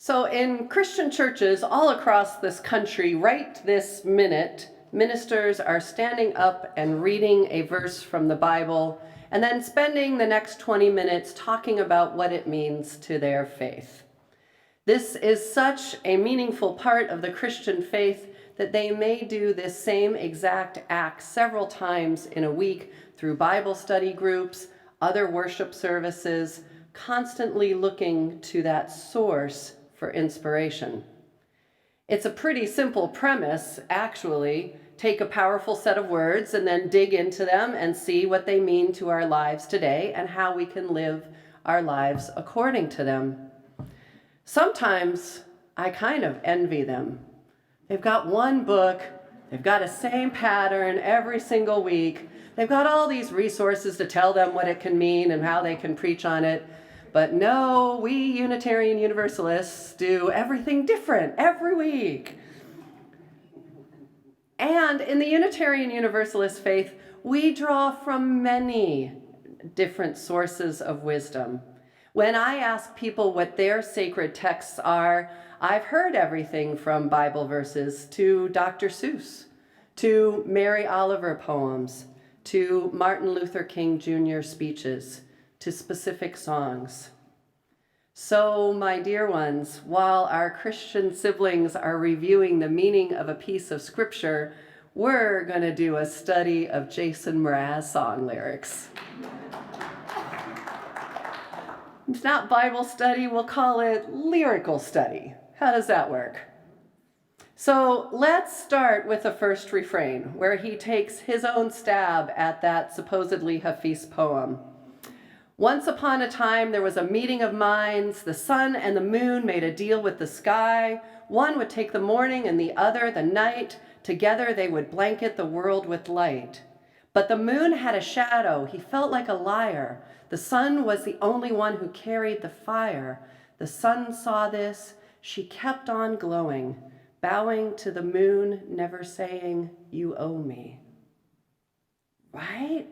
So in Christian churches all across this country, right this minute, ministers are standing up and reading a verse from the Bible and then spending the next 20 minutes talking about what it means to their faith. This is such a meaningful part of the Christian faith that they may do this same exact act several times in a week through Bible study groups, other worship services, constantly looking to that source for inspiration. It's a pretty simple premise, actually. Take a powerful set of words and then dig into them and see what they mean to our lives today and how we can live our lives according to them. Sometimes I kind of envy them. They've got one book, they've got a same pattern every single week, they've got all these resources to tell them what it can mean and how they can preach on it. But no, we Unitarian Universalists do everything different every week. And in the Unitarian Universalist faith, we draw from many different sources of wisdom. When I ask people what their sacred texts are, I've heard everything from Bible verses to Dr. Seuss, to Mary Oliver poems, to Martin Luther King Jr. speeches, to specific songs. So, my dear ones, while our Christian siblings are reviewing the meaning of a piece of scripture, we're going to do a study of Jason Mraz song lyrics. It's not Bible study, we'll call it lyrical study. How does that work? So let's start with the first refrain, where he takes his own stab at that supposedly Hafiz poem. Once upon a time, there was a meeting of minds. The sun and the moon made a deal with the sky. One would take the morning and the other the night. Together they would blanket the world with light. But the moon had a shadow. He felt like a liar. The sun was the only one who carried the fire. The sun saw this. She kept on glowing, bowing to the moon, never saying, "You owe me." Right?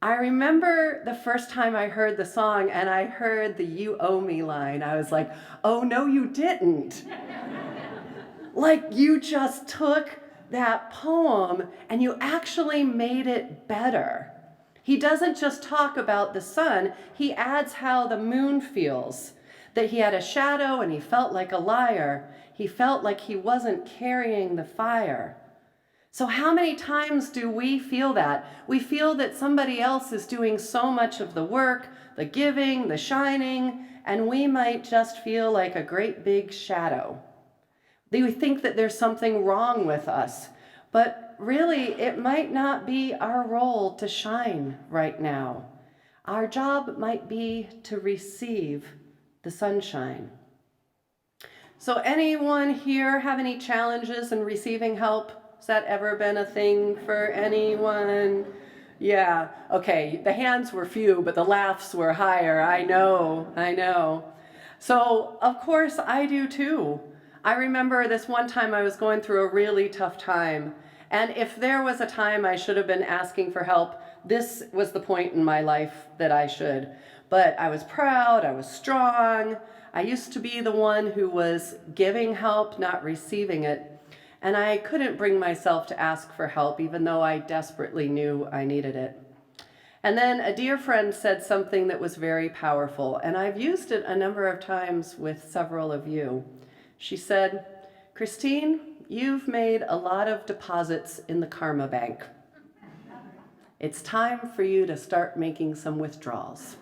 I remember the first time I heard the song and I heard the "you owe me" line. I was like, oh, no, you didn't. Like, you just took that poem and you actually made it better. He doesn't just talk about the sun, he adds how the moon feels, that he had a shadow and he felt like a liar. He felt like he wasn't carrying the fire. So how many times do we feel that? We feel that somebody else is doing so much of the work, the giving, the shining, and we might just feel like a great big shadow. We think that there's something wrong with us, but really it might not be our role to shine right now. Our job might be to receive the sunshine. So anyone here have any challenges in receiving help? Has that ever been a thing for anyone? Yeah, okay, the hands were few, but the laughs were higher. I know. So, of course, I do too. I remember this one time I was going through a really tough time. And if there was a time I should have been asking for help, this was the point in my life that I should. But I was proud, I was strong. I used to be the one who was giving help, not receiving it. And I couldn't bring myself to ask for help, even though I desperately knew I needed it. And then a dear friend said something that was very powerful, and I've used it a number of times with several of you. She said, "Christine, you've made a lot of deposits in the karma bank. It's time for you to start making some withdrawals."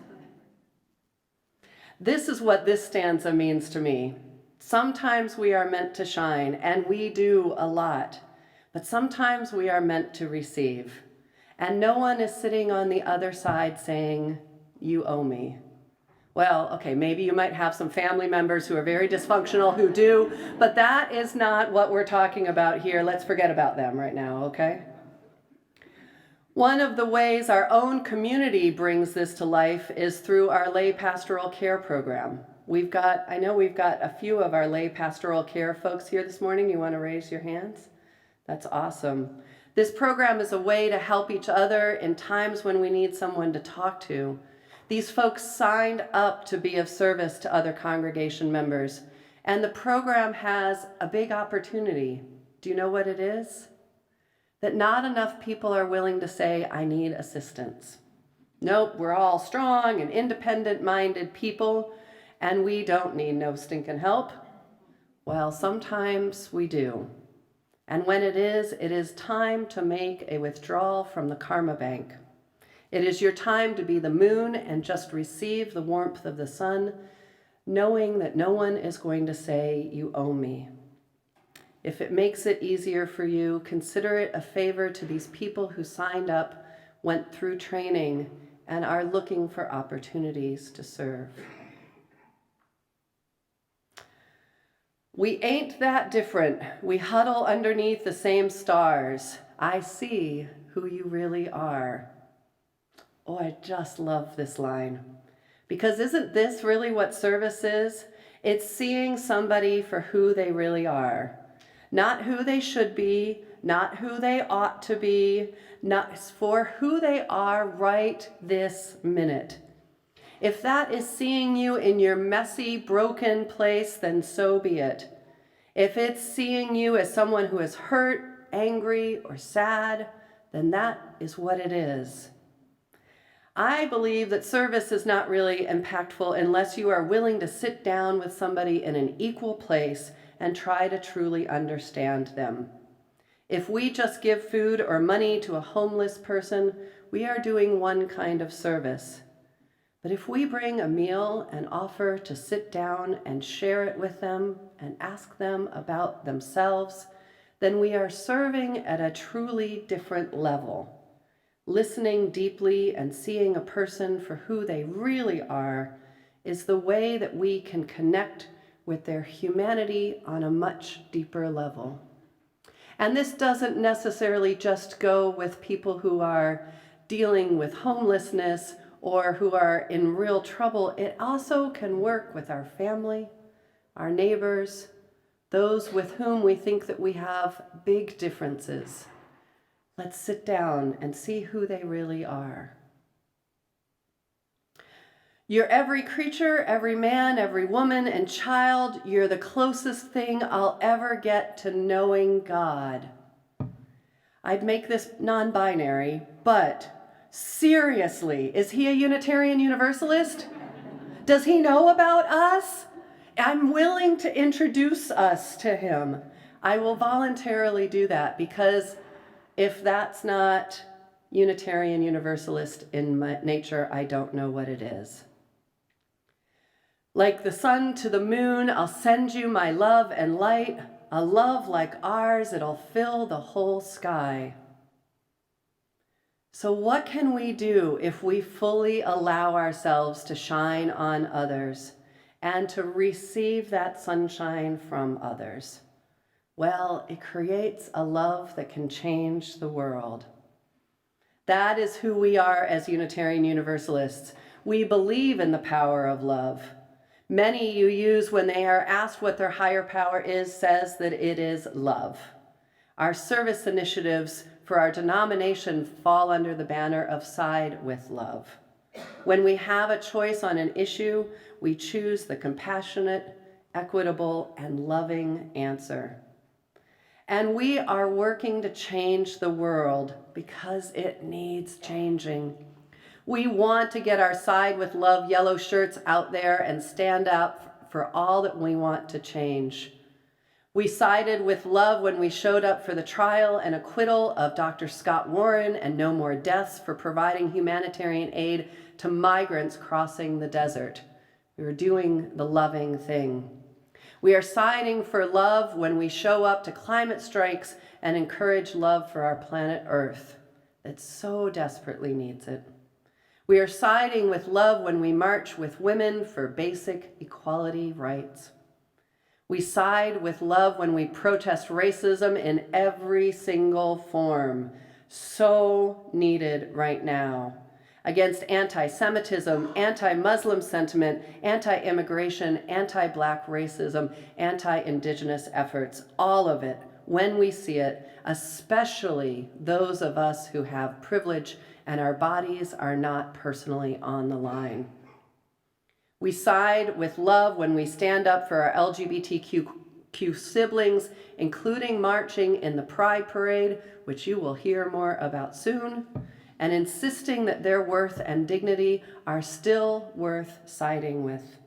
This is what this stanza means to me. Sometimes we are meant to shine, and we do a lot, but sometimes we are meant to receive. And no one is sitting on the other side saying, "You owe me." Well, okay, maybe you might have some family members who are very dysfunctional who do, but that is not what we're talking about here. Let's forget about them right now, okay? One of the ways our own community brings this to life is through our lay pastoral care program. I know we've got a few of our lay pastoral care folks here this morning. You want to raise your hands? That's awesome. This program is a way to help each other in times when we need someone to talk to, These folks signed up to be of service to other congregation members, and the program has a big opportunity. Do you know what it is? That not enough people are willing to say, I need assistance. Nope, we're all strong and independent-minded people, and we don't need no stinking help. Well, sometimes we do. And when it is time to make a withdrawal from the karma bank. It is your time to be the moon and just receive the warmth of the sun, knowing that no one is going to say, you owe me. If it makes it easier for you, consider it a favor to these people who signed up, went through training, and are looking for opportunities to serve. We ain't that different. We huddle underneath the same stars. I see who you really are. Oh, I just love this line. Because isn't this really what service is? It's seeing somebody for who they really are. Not who they should be, not who they ought to be, not for who they are right this minute. If that is seeing you in your messy, broken place, then so be it. If it's seeing you as someone who is hurt, angry, or sad, then that is what it is. I believe that service is not really impactful unless you are willing to sit down with somebody in an equal place and try to truly understand them. If we just give food or money to a homeless person, we are doing one kind of service. But if we bring a meal and offer to sit down and share it with them and ask them about themselves, then we are serving at a truly different level. Listening deeply and seeing a person for who they really are is the way that we can connect with their humanity on a much deeper level. And this doesn't necessarily just go with people who are dealing with homelessness or who are in real trouble. It also can work with our family, our neighbors, those with whom we think that we have big differences. Let's sit down and see who they really are. You're every creature, every man, every woman and child. You're the closest thing I'll ever get to knowing God. I'd make this non-binary, but seriously, is he a Unitarian Universalist? Does he know about us? I'm willing to introduce us to him. I will voluntarily do that because if that's not Unitarian Universalist in my nature, I don't know what it is. Like the sun to the moon, I'll send you my love and light. A love like ours, it'll fill the whole sky. So what can we do if we fully allow ourselves to shine on others and to receive that sunshine from others? Well, it creates a love that can change the world. That is who we are as Unitarian Universalists. We believe in the power of love. Many UUs, when they are asked what their higher power is, says that it is love. Our service initiatives for our denomination fall under the banner of Side with Love. When we have a choice on an issue, we choose the compassionate, equitable, and loving answer. And we are working to change the world because it needs changing. We want to get our Side with Love yellow shirts out there and stand up for all that we want to change. We sided with love when we showed up for the trial and acquittal of Dr. Scott Warren and no more deaths for providing humanitarian aid to migrants crossing the desert. We were doing the loving thing. We are siding for love when we show up to climate strikes and encourage love for our planet Earth that so desperately needs it. We are siding with love when we march with women for basic equality rights. We side with love when we protest racism in every single form, so needed right now, against anti-Semitism, anti-Muslim sentiment, anti-immigration, anti-Black racism, anti-Indigenous efforts, all of it when we see it, especially those of us who have privilege and our bodies are not personally on the line. We side with love when we stand up for our LGBTQ siblings, including marching in the Pride Parade, which you will hear more about soon, and insisting that their worth and dignity are still worth siding with.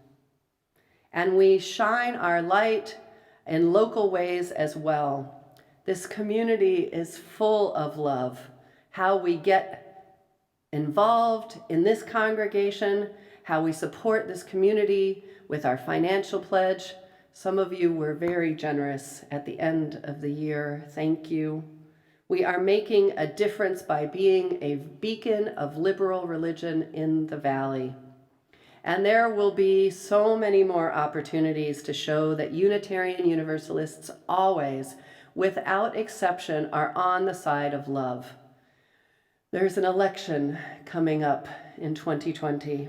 And we shine our light in local ways as well. This community is full of love. How we get involved in this congregation, how we support this community with our financial pledge. Some of you were very generous at the end of the year. Thank you. We are making a difference by being a beacon of liberal religion in the Valley. And there will be so many more opportunities to show that Unitarian Universalists always, without exception, are on the side of love. There's an election coming up in 2020,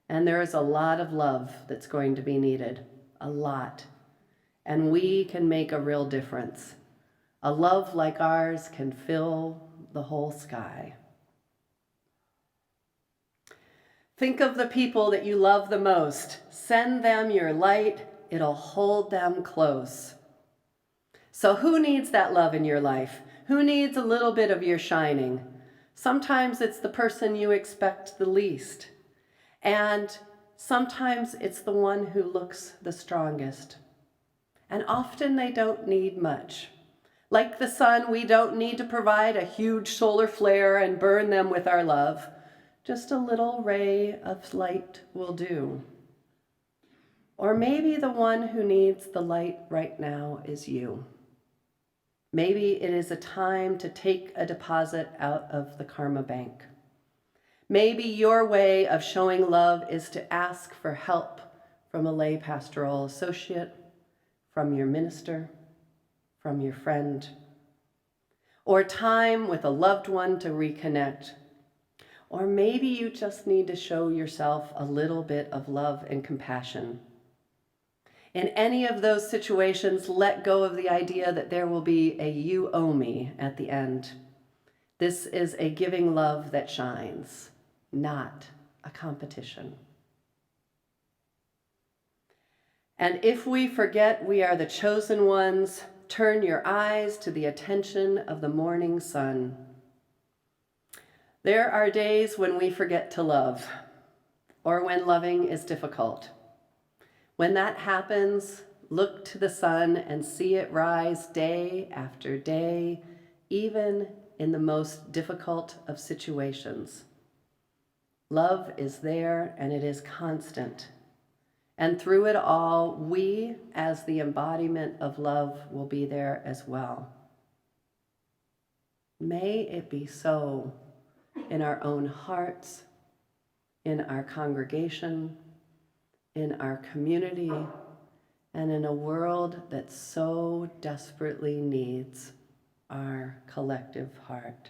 and there is a lot of love that's going to be needed, a lot. And we can make a real difference. A love like ours can fill the whole sky. Think of the people that you love the most. Send them your light. It'll hold them close. So who needs that love in your life? Who needs a little bit of your shining? Sometimes it's the person you expect the least. And sometimes it's the one who looks the strongest. And often they don't need much. Like the sun, we don't need to provide a huge solar flare and burn them with our love. Just a little ray of light will do. Or maybe the one who needs the light right now is you. Maybe it is a time to take a deposit out of the karma bank. Maybe your way of showing love is to ask for help from a lay pastoral associate, from your minister, from your friend, or time with a loved one to reconnect. Or maybe you just need to show yourself a little bit of love and compassion. In any of those situations, let go of the idea that there will be a you owe me at the end. This is a giving love that shines, not a competition. And if we forget we are the chosen ones, turn your eyes to the attention of the morning sun. There are days when we forget to love, or when loving is difficult. When that happens, look to the sun and see it rise day after day, even in the most difficult of situations. Love is there and it is constant. And through it all, we, as the embodiment of love, will be there as well. May it be so in our own hearts, in our congregation, in our community, and in a world that so desperately needs our collective heart.